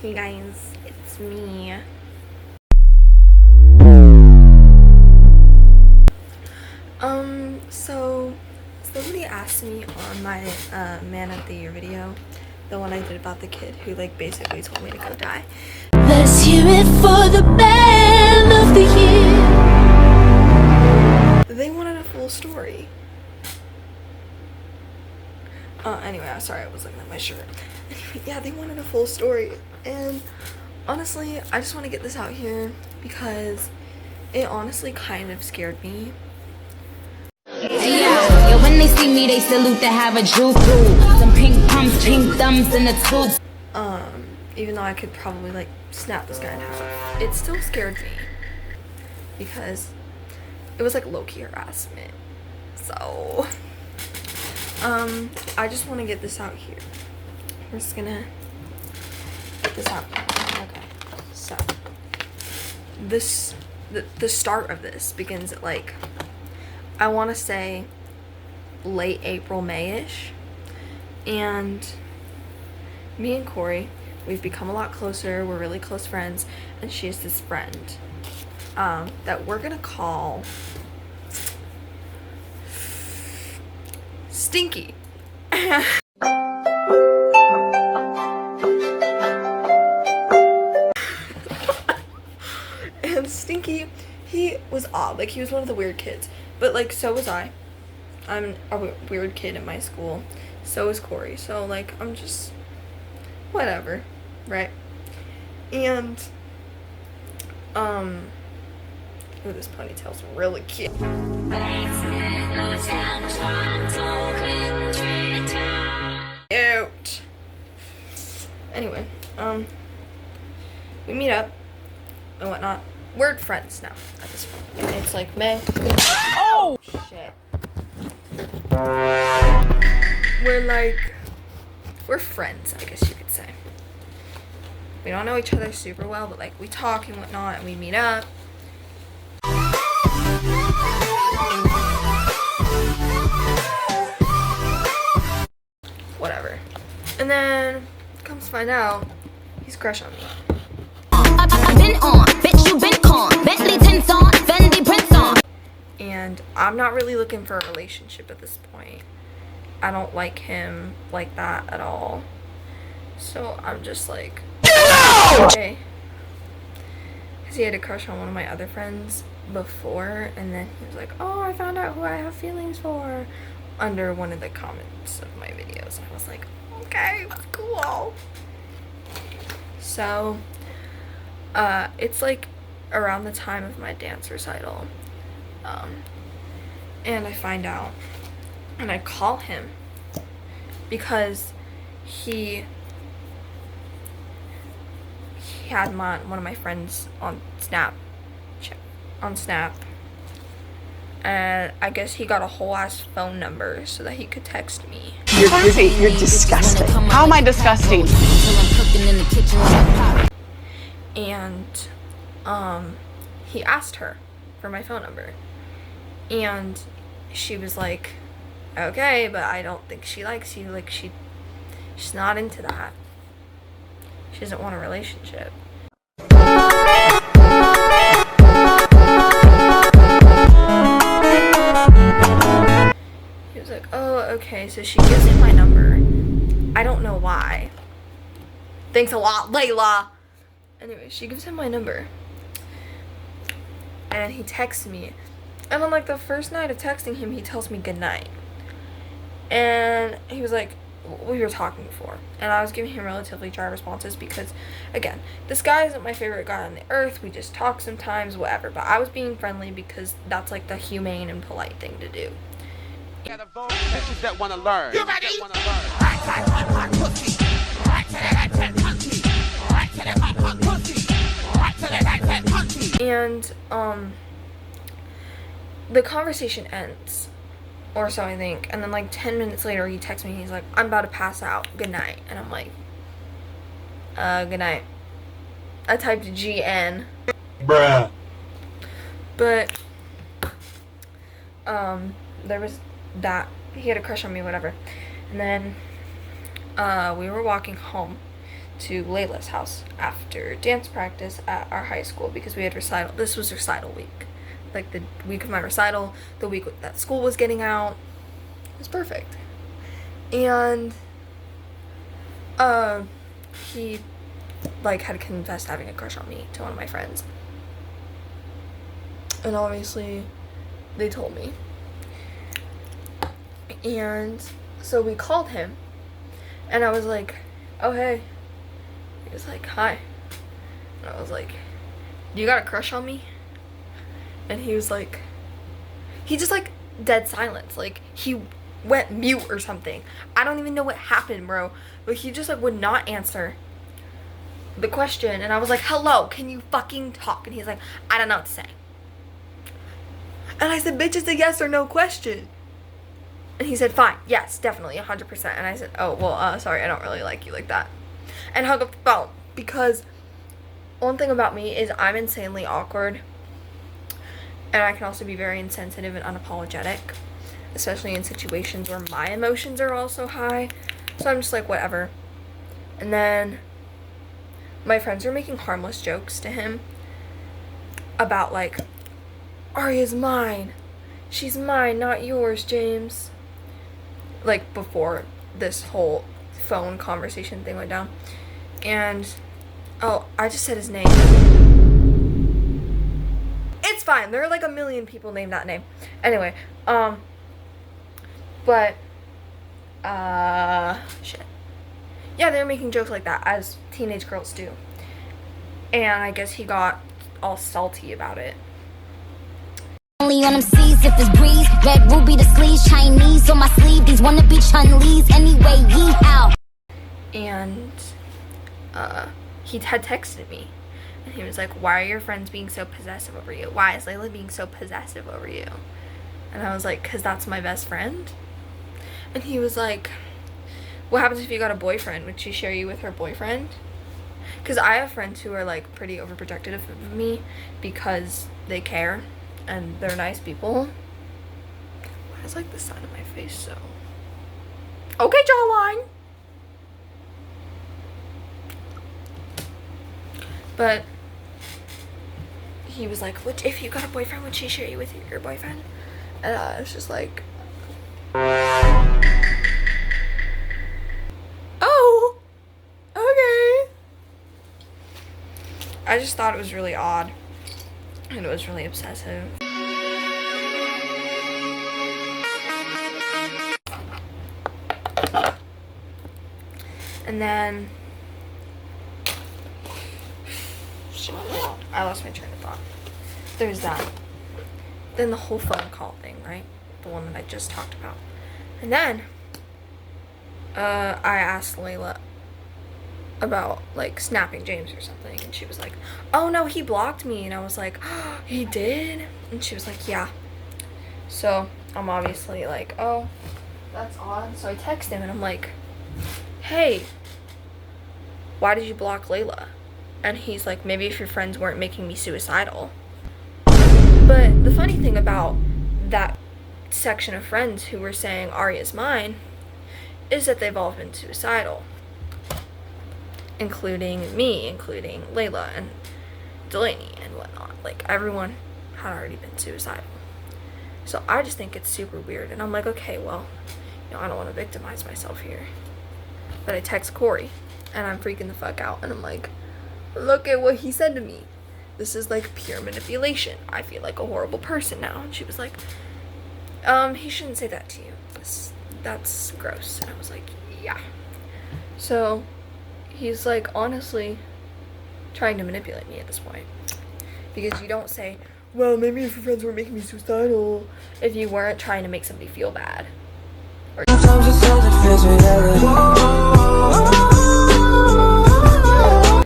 Hey guys, it's me. So somebody asked me on my Man of the Year video, the one I did about the kid who like basically told me to go die. Let's hear it for the Man of the Year. They wanted a full story. Anyway, I'm sorry, I was looking at my shirt. Yeah, they wanted a full story, and honestly, I just want to get this out here because it honestly kind of scared me. Yeah, when they see me, they salute to have a juke. Some pink pumps, pink thumbs in the tubes. Even though I could probably like snap this guy in half, it still scared me because it was like low-key harassment. So I just want to get this out here. We're just gonna get this out here. Okay, so the start of this begins at like, I want to say late April, May-ish, and me and Corey, we've become a lot closer. We're really close friends, and she has this friend that we're gonna call Stinky. And Stinky, he was odd. Like, he was one of the weird kids, but like so was I. I'm a weird kid in my school, so is Corey, so like I'm just whatever, right? And ooh, this ponytail's really cute. Cute. Anyway, we meet up and whatnot. We're friends now at this point. It's like May. Oh shit. We're friends, I guess you could say. We don't know each other super well, but like we talk and whatnot, and we meet up. Whatever. And then comes to find out he's crush on me. I've been on, bitch, you been con. Bentley tints on, Fendi prints on. And I'm not really looking for a relationship at this point. I don't like him like that at all. So I'm just like, okay. Because he had a crush on one of my other friends before, and then he was like, oh, I found out who I have feelings for, under one of the comments of my videos. I was like, okay, cool. So it's like around the time of my dance recital, and I find out, and I call him because he had one of my friends on Snap, and I guess he got a whole ass phone number so that he could text me. You're disgusting. How am I disgusting? And he asked her for my phone number, and she was like, okay, but I don't think she likes you. Like, she's not into that. She doesn't want a relationship. He was like, oh, okay. So she gives him my number. I don't know why. Thanks a lot, Layla. Anyway, she gives him my number, and he texts me, and on like the first night of texting him, he tells me goodnight, and he was like, we were talking before, and I was giving him relatively dry responses because, again, this guy isn't my favorite guy on the earth. We just talk sometimes, whatever, but I was being friendly because that's like the humane and polite thing to do. Bitches that wanna learn. You ready? And the conversation ends, or so I think, and then like 10 minutes later he texts me, he's like, I'm about to pass out, good night. And I'm like, good night. I typed GN. Bruh. But there was that, he had a crush on me, whatever. And then we were walking home to Layla's house after dance practice at our high school because we had recital. This was recital week. Like the week of my recital, the week that school was getting out. It was perfect. And he like had confessed having a crush on me to one of my friends. And obviously they told me. And so we called him and I was like, "Oh hey." He was like, "Hi." And I was like, "You got a crush on me?" And he was like, he just like dead silence. Like he went mute or something. I don't even know what happened, bro. But he just like would not answer the question. And I was like, "Hello, can you fucking talk?" And he's like, "I don't know what to say." And I said, "Bitch, it's a yes or no question." And he said, "Fine, yes, definitely, 100%. And I said, "Oh, well, sorry, I don't really like you like that." And hung up the phone. Because one thing about me is I'm insanely awkward. And I can also be very insensitive and unapologetic. Especially in situations where my emotions are also high. So I'm just like, whatever. And then my friends were making harmless jokes to him. About like, "Arya's mine. She's mine, not yours, James." Like before this whole phone conversation thing went down. And oh, I just said his name. It's fine. There are like a million people named that name. Anyway, but shit. Yeah, they were making jokes like that as teenage girls do. And I guess he got all salty about it. Only on them seas if it's breeze. Red ruby the sleeves, Chinese on my sleeve. These wanna be Chun-Li's anyway. Yee how. And he had texted me. And he was like, "Why are your friends being so possessive over you? Why is Layla being so possessive over you?" And I was like, "'Cause that's my best friend." And he was like, "What happens if you got a boyfriend? Would she share you with her boyfriend?" Because I have friends who are like pretty overprotective of me because they care and they're nice people. Why is like the side of my face so... Okay, jawline. But he was like, "If you got a boyfriend, would she share you with your boyfriend?" And I was just like, "Oh, okay." I just thought it was really odd. And it was really obsessive. And then I lost my train of thought. There's that. Then the whole phone call thing, right? The one that I just talked about. And then I asked Layla about like snapping James or something, and she was like, "Oh no, he blocked me." And I was like, "Oh, he did?" And she was like, "Yeah." So I'm obviously like, "Oh, that's odd." So I text him and I'm like, "Hey, why did you block Layla?" And he's like, "Maybe if your friends weren't making me suicidal." But the funny thing about that section of friends who were saying Arya's mine is that they've all been suicidal. Including me, including Layla and Delaney and whatnot. Like, everyone had already been suicidal. So I just think it's super weird. And I'm like, okay, well, I don't want to victimize myself here. But I text Corey, and I'm freaking the fuck out. And I'm like, look at what he said to me. This is like pure manipulation. I feel like a horrible person now. And she was like, he shouldn't say that to you. That's gross. And I was like, yeah. So he's like honestly trying to manipulate me at this point. Because you don't say, well, maybe if your friends were making me suicidal, if you weren't trying to make somebody feel bad. Or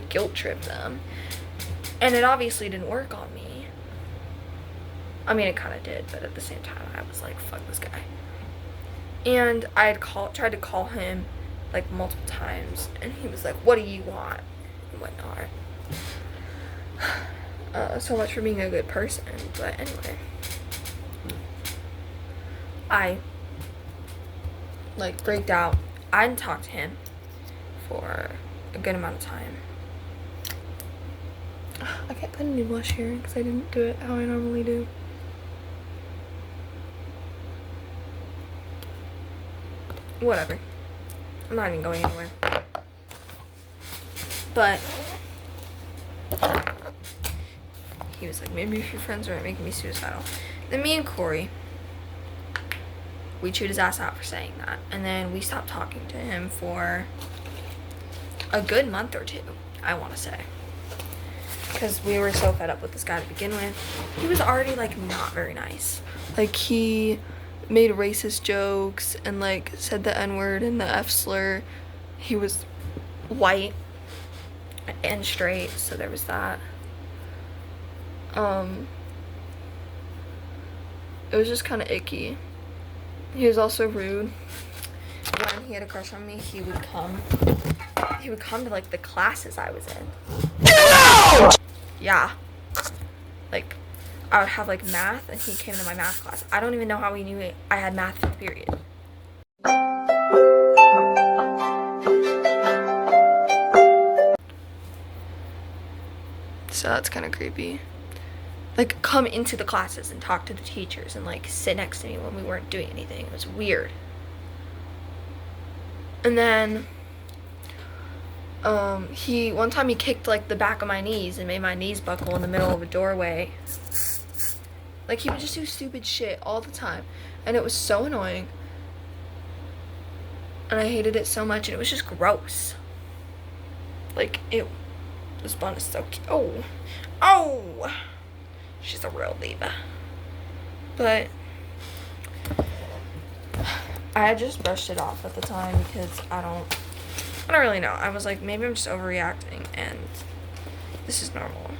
guilt trip them. And it obviously didn't work on me. I mean, it kind of did, but at the same time, I was like, fuck this guy. And I had tried to call him like multiple times, and he was like, what do you want? And whatnot. So much for being a good person. But anyway, I like breaked out. I didn't talk to him for a good amount of time. I can't put any blush here because I didn't do it how I normally do. Whatever. I'm not even going anywhere. But he was like, maybe if your friends aren't making me suicidal. Then me and Corey, we chewed his ass out for saying that. And then we stopped talking to him for a good month or two, I want to say. Because we were so fed up with this guy to begin with. He was already, like, not very nice. Like, he made racist jokes and, like, said the N-word and the F-slur. He was white and straight, so there was that. It was just kind of icky. He was also rude. When he had a crush on me, he would come to, like, the classes I was in. Yeah. Like, I would have, like, math, and he came to my math class. I don't even know how he knew I had math 5th period. So that's kind of creepy. Like, come into the classes and talk to the teachers and, like, sit next to me when we weren't doing anything. It was weird. And then one time he kicked, like, the back of my knees and made my knees buckle in the middle of a doorway. Like, he would just do stupid shit all the time. And it was so annoying. And I hated it so much, and it was just gross. Like, ew. This bun is so cute. Oh. Oh! She's a real diva. But I had just brushed it off at the time because I don't really know. I was like, maybe I'm just overreacting, and this is normal.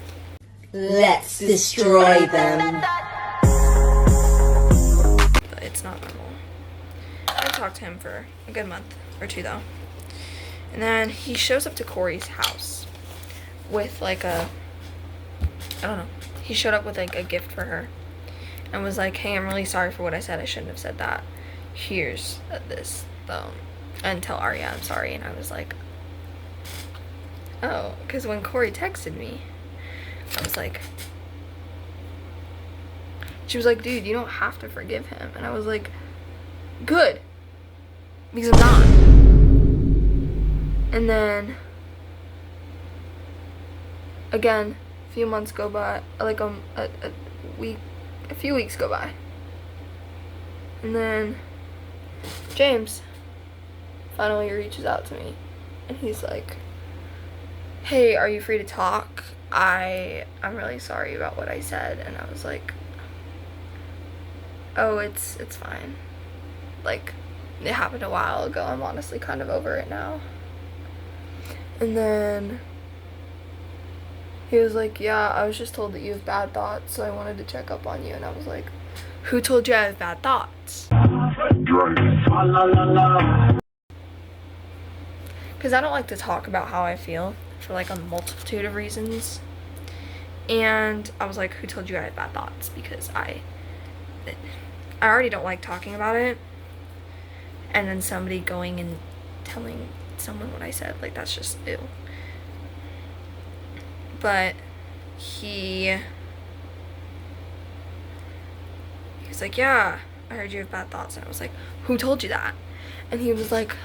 Let's destroy them. But it's not normal. I talked to him for a good month or two, though. And then he shows up to Corey's house with, like, I don't know. He showed up with, like, a gift for her and was like, hey, I'm really sorry for what I said. I shouldn't have said that. Here's this, though. And tell Arya I'm sorry. And I was like, oh, because when Corey texted me, I was like, she was like, dude, you don't have to forgive him. And I was like, good, because I'm not. And then again, a few months go by, like a few weeks go by, and then James finally reaches out to me, and he's like, hey, are you free to talk? I'm really sorry about what I said. And I was like, oh, it's fine. Like, it happened a while ago. I'm honestly kind of over it now. And then he was like, yeah, I was just told that you have bad thoughts, so I wanted to check up on you. And I was like, who told you I have bad thoughts? Because I don't like to talk about how I feel for, like, a multitude of reasons. And I was like, who told you I had bad thoughts? Because I already don't like talking about it. And then somebody going and telling someone what I said, like, that's just ew. But he was like, yeah, I heard you have bad thoughts. And I was like, who told you that? And he was like,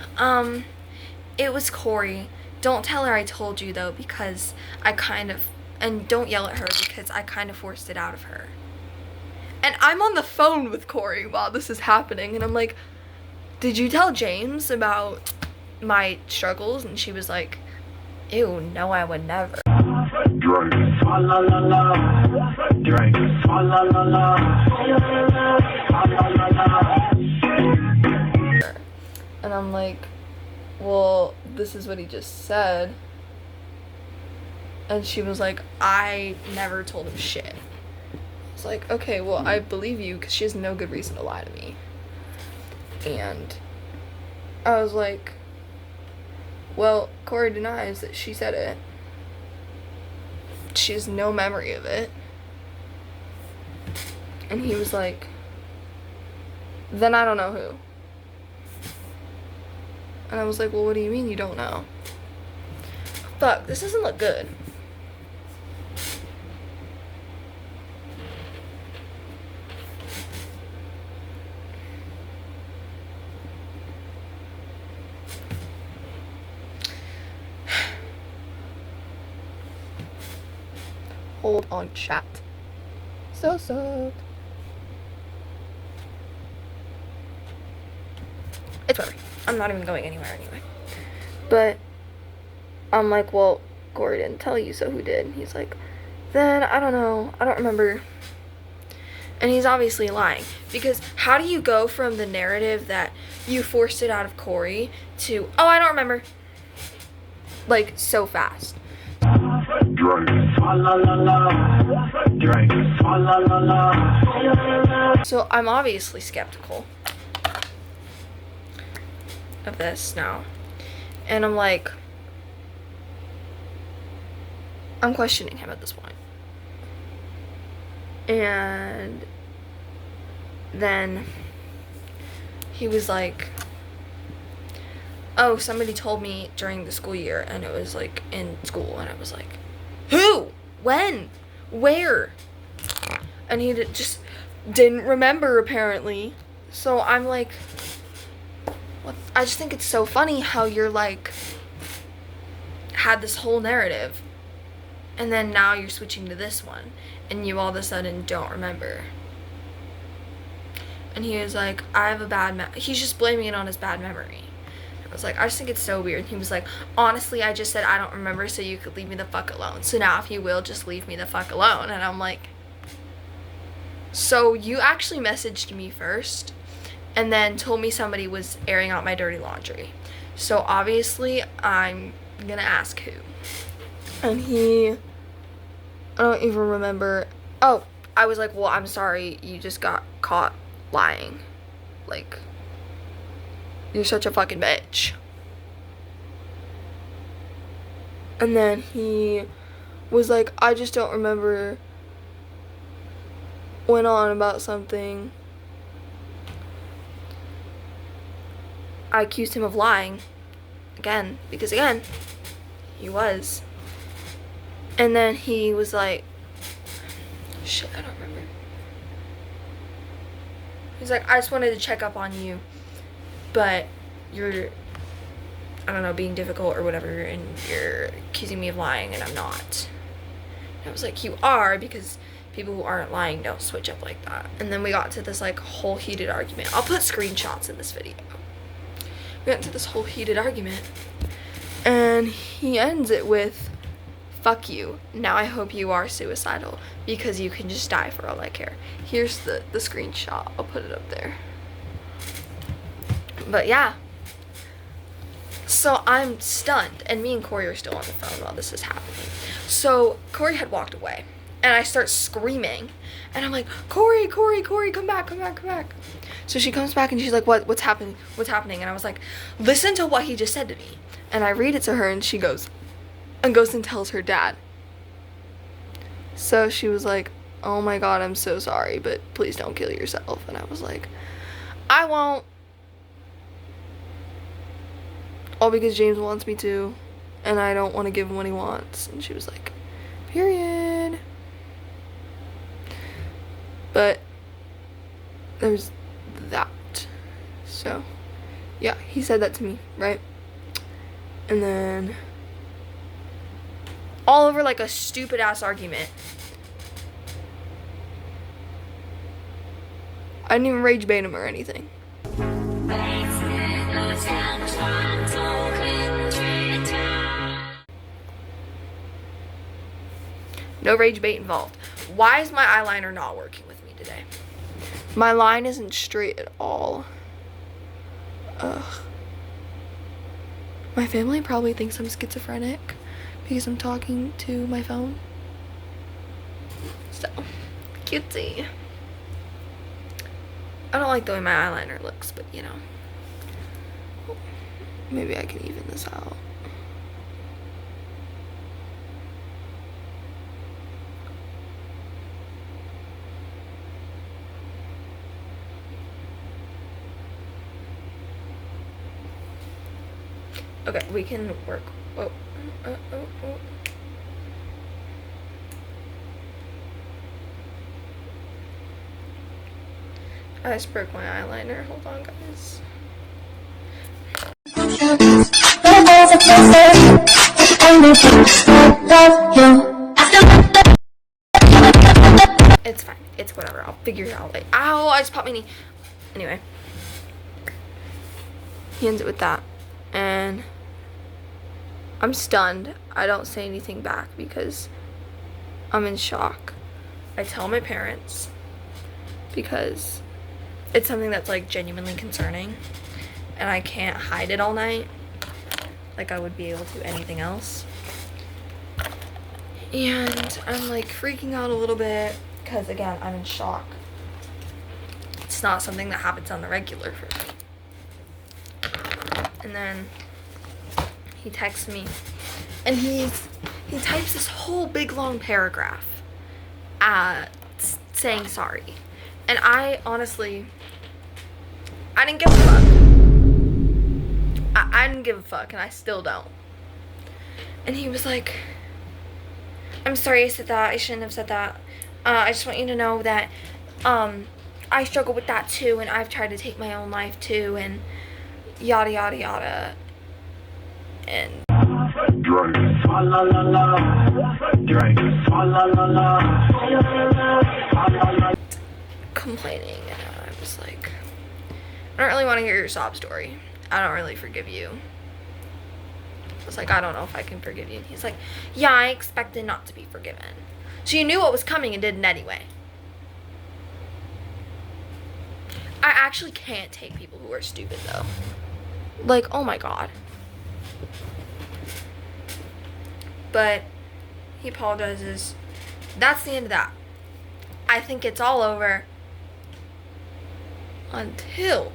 it was Corey. Don't tell her I told you, though, because I kind of, and don't yell at her because I kind of forced it out of her. And I'm on the phone with Corey while this is happening, and I'm like, did you tell James about my struggles? And she was like, ew, no, I would never. And I'm like, well, this is what he just said. And she was like, I never told him shit. I was like, okay, well, I believe you because she has no good reason to lie to me. And I was like, well, Corey denies that she said it. She has no memory of it. And he was like, then I don't know who. And I was like, well, what do you mean you don't know? Fuck, this doesn't look good. Hold on, chat. So sucked. It's whatever. I'm not even going anywhere anyway. But I'm like, well, Corey didn't tell you, so who did? He's like, then I don't know. I don't remember. And he's obviously lying. Because how do you go from the narrative that you forced it out of Corey to, oh, I don't remember. Like, so fast. So I'm obviously skeptical of this now. And I'm like, I'm questioning him at this point. And then he was like, oh, somebody told me during the school year, and it was like in school, and I was like, who? When? Where? And he just didn't remember, apparently. So I'm like, what? I just think it's so funny how you're like, had this whole narrative, and then now you're switching to this one, and you all of a sudden don't remember. And he was like, I have a bad he's just blaming it on his bad memory. I was like, I just think it's so weird. And he was like, honestly, I just said I don't remember so you could leave me the fuck alone. So now if you will, just leave me the fuck alone. And I'm like, so you actually messaged me first and then told me somebody was airing out my dirty laundry. So obviously I'm gonna ask who. And I don't even remember. Oh, I was like, well, I'm sorry, you just got caught lying. Like, you're such a fucking bitch. And then he was like, I just don't remember. Went on about something. I accused him of lying. Again, because again, he was. And then he was like, shit, I don't remember. He's like, I just wanted to check up on you, but you're, I don't know, being difficult or whatever, and you're accusing me of lying, and I'm not. And I was like, you are, because people who aren't lying don't switch up like that. And then we got to this like whole heated argument. I'll put screenshots in this video. We got into this whole heated argument, and he ends it with, fuck you. Now I hope you are suicidal, because you can just die for all I care. Here's the screenshot. I'll put it up there. But yeah. So I'm stunned, and me and Corey are still on the phone while this is happening. So Corey had walked away, and I start screaming, and I'm like, Corey, come back. So she comes back, and she's like, what's happening? And I was like, listen to what he just said to me. And I read it to her, and she goes and tells her dad. So she was like, oh my god, I'm so sorry, but please don't kill yourself. And I was like, I won't. All because James wants me to, and I don't want to give him what he wants. And she was like, period. But there's that. So yeah, he said that to me, right? And then all over like a stupid ass argument. I didn't even rage bait him or anything. No rage bait involved. Why is my eyeliner not working with me today? My line isn't straight at all. Ugh. My family probably thinks I'm schizophrenic because I'm talking to my phone. So, cutesy. I don't like the way my eyeliner looks, but you know. Maybe I can even this out. Okay, we can work. Oh. I just broke my eyeliner. Hold on, guys. It's fine. It's whatever. I'll figure it out. Like, ow! I just popped my knee. Anyway, he ends it with that, and I'm stunned. I don't say anything back because I'm in shock. I tell my parents because it's something that's like genuinely concerning, and I can't hide it all night like I would be able to anything else. And I'm like freaking out a little bit because, again, I'm in shock. It's not something that happens on the regular for me. And then he texts me, and he types this whole big long paragraph saying sorry. And I honestly, I didn't give a fuck. I didn't give a fuck, and I still don't. And he was like, I'm sorry I said that. I shouldn't have said that. I just want you to know that I struggle with that too, and I've tried to take my own life too, and yada yada yada. And complaining, and I was like, I don't really want to hear your sob story. I don't really forgive you. I was like, I don't know if I can forgive you. And he's like, yeah, I expected not to be forgiven. So you knew what was coming and did it anyway. I actually can't take people who are stupid, though. Like, oh my god. But he apologizes. That's the end of that. I think it's all over until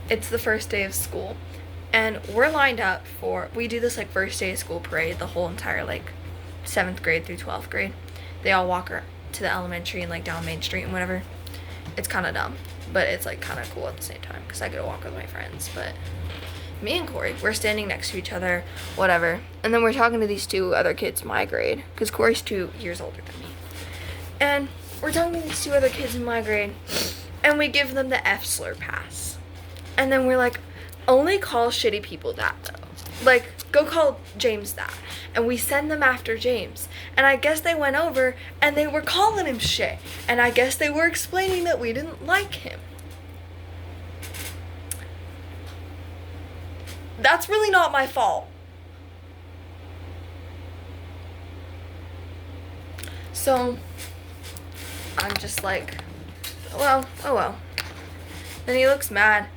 it's the first day of school. And we're lined up for, we do this like first day of school parade, the whole entire like 7th grade through 12th grade. They all walk to the elementary and like down Main Street and whatever. It's kind of dumb, but it's like kind of cool at the same time because I get to walk with my friends. But me and Corey, we're standing next to each other, whatever. And then we're talking to these 2 other kids my grade because Corey's 2 years older than me. And we're talking to these 2 other kids in my grade, and we give them the F slur pass. And then we're like, only call shitty people that, though. Like, go call James that. And we send them after James. And I guess they went over and they were calling him shit. And I guess they were explaining that we didn't like him. That's really not my fault. So, I'm just like, well, oh well. Then he looks mad.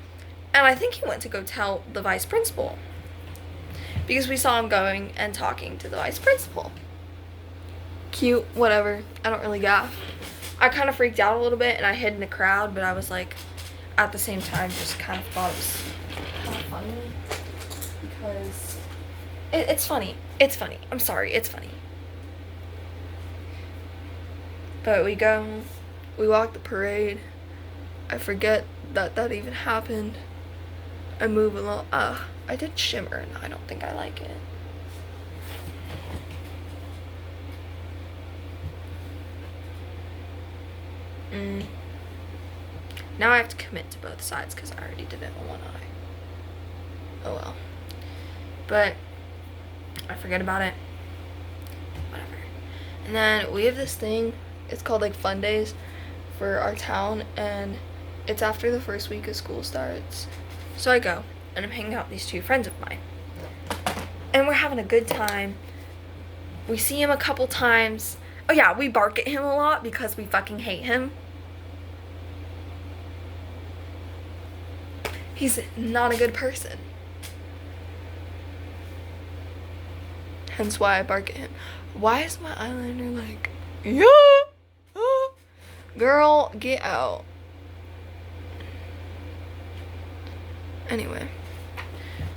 And I think he went to go tell the vice principal. Because we saw him going and talking to the vice principal. Cute, whatever. I don't really gaff. I kind of freaked out a little bit and I hid in the crowd, but I was like, at the same time, just kind of thought it was kind of funny. Because it's funny. It's funny. I'm sorry. It's funny. But we go, we walk the parade. I forget that even happened. I move along. I did shimmer, and I don't think I like it. Now I have to commit to both sides because I already did it on one eye. Oh well. But I forget about it. Whatever. And then we have this thing. It's called like Fun Days for our town, and it's after the first week of school starts. So I go, and I'm hanging out with these 2 friends of mine. And we're having a good time. We see him a couple times. Oh yeah, we bark at him a lot because we fucking hate him. He's not a good person. Hence why I bark at him. Why is my eyeliner like, yeah? Girl, get out. Anyway,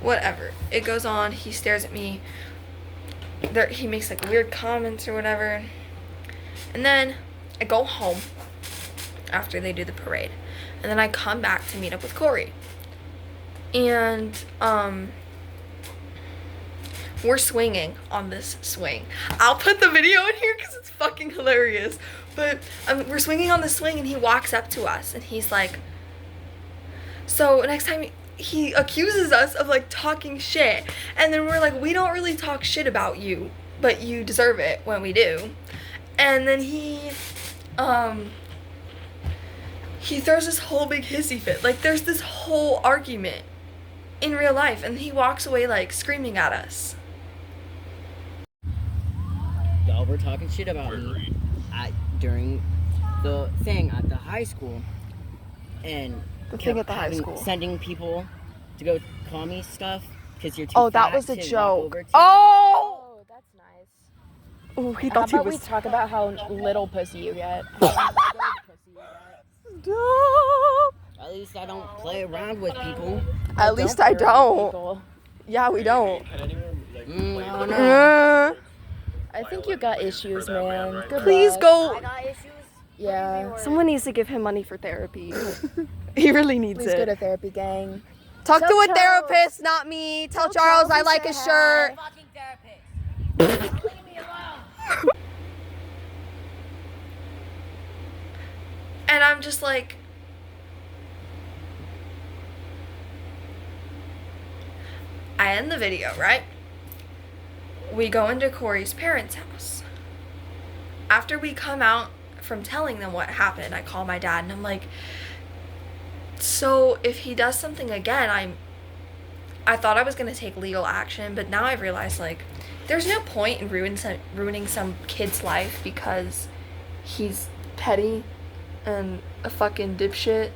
whatever. It goes on. He stares at me. He makes like weird comments or whatever. And then I go home after they do the parade. And then I come back to meet up with Corey. And we're swinging on this swing. I'll put the video in here because it's fucking hilarious. But we're swinging on the swing and he walks up to us and he's like, so next time he accuses us of like talking shit. And then we're like, we don't really talk shit about you, but you deserve it when we do. And then he throws this whole big hissy fit. Like there's this whole argument in real life and he walks away like screaming at us. Y'all were talking shit about me during the thing at the high school, and The thing at the high school. sending people to go call me stuff because you're too Oh, that fat was a to walk joke. over to. Oh! Oh, that's nice. Oh, he How thought he about we was. talk about how little pussy you get? How little pussy you get. Stop. At least I don't play around with people. At least I play around with don't. people. Yeah, we don't. I don't know. Uh, I think you got issues, man. Good please luck. go. Yeah. Someone needs to give him money for therapy. He really needs Please go it. to therapy, gang. Talk Tell to a Charles. therapist, not me. Tell Charles Charles I to like say his hi. shirt. And I'm just like, I end the video, right? We go into Corey's parents' house. After we come out from telling them what happened, I call my dad and I'm like, so if he does something again, I thought I was gonna take legal action, but now I've realized like there's no point in ruining some kid's life because he's petty and a fucking dipshit.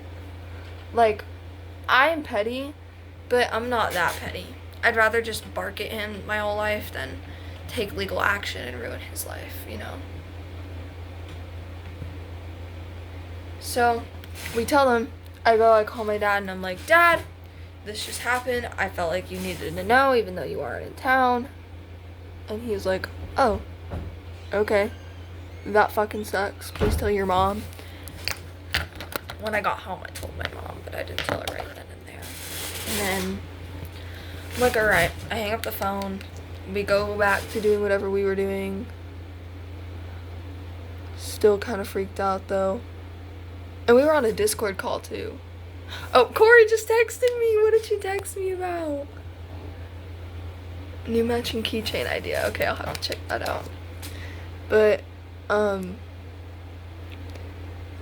Like, I'm petty, but I'm not that petty. I'd rather just bark at him my whole life than take legal action and ruin his life, you know? So, we tell him, I call my dad and I'm like, Dad, this just happened. I felt like you needed to know even though you aren't in town. And he's like, oh, okay. That fucking sucks. Please tell your mom. When I got home, I told my mom, but I didn't tell her right then and there. And then, I'm like, alright, I hang up the phone. We go back to doing whatever we were doing. Still kind of freaked out, though. And we were on a Discord call, too. Oh, Corey just texted me. What did you text me about? New matching keychain idea. Okay, I'll have to check that out. But,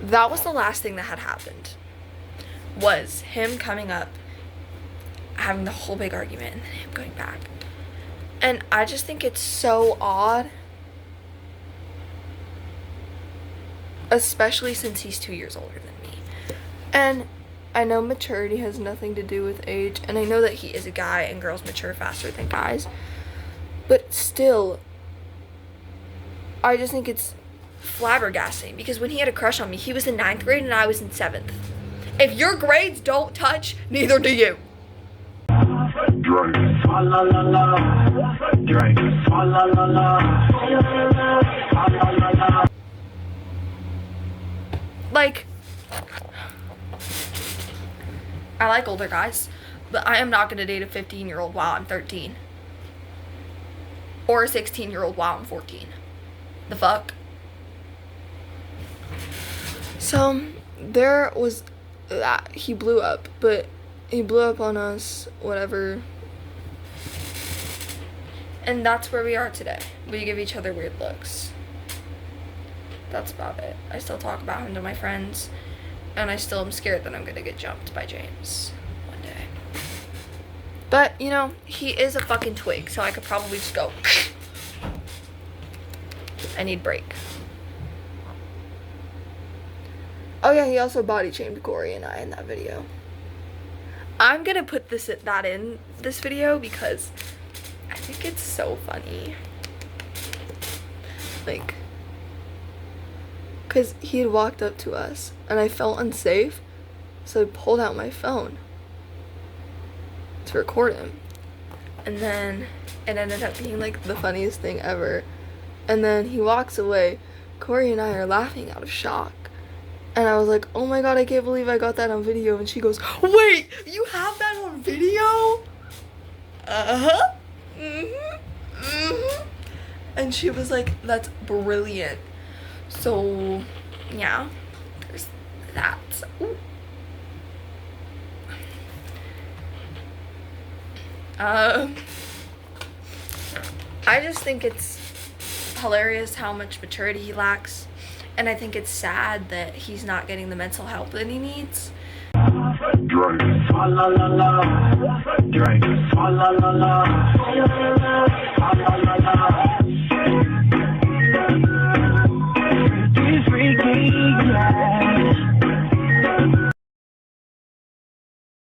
that was the last thing that had happened. Was him coming up, having the whole big argument, and then him going back. And I just think it's so odd. Especially since he's 2 years older than me. And I know maturity has nothing to do with age, and I know that he is a guy and girls mature faster than guys. But still, I just think it's flabbergasting because when he had a crush on me, he was in 9th grade and I was in 7th. If your grades don't touch, neither do you. Like, I like older guys, but I am not going to date a 15-year-old while I'm 13. Or a 16-year-old while I'm 14. The fuck? So, there was that. He blew up, but he blew up on us, whatever. And that's where we are today. We give each other weird looks. That's about it. I still talk about him to my friends, and I still am scared that I'm gonna get jumped by James one day. But, you know, he is a fucking twig, so I could probably just go. I need break. Oh yeah, he also body shamed Corey and I in that video. I'm gonna put that in this video because I think it's so funny. Like, because he had walked up to us and I felt unsafe, so I pulled out my phone to record him. And then it ended up being like the funniest thing ever. And then he walks away. Corey and I are laughing out of shock. And I was like, oh my god, I can't believe I got that on video. And she goes, wait, you have that on video? Uh-huh. Mm-hmm. And she was like, that's brilliant. So yeah, there's that. Ooh. I just think it's hilarious how much maturity he lacks, and I think it's sad that he's not getting the mental help that he needs. Drink, la la la, drink, la la la.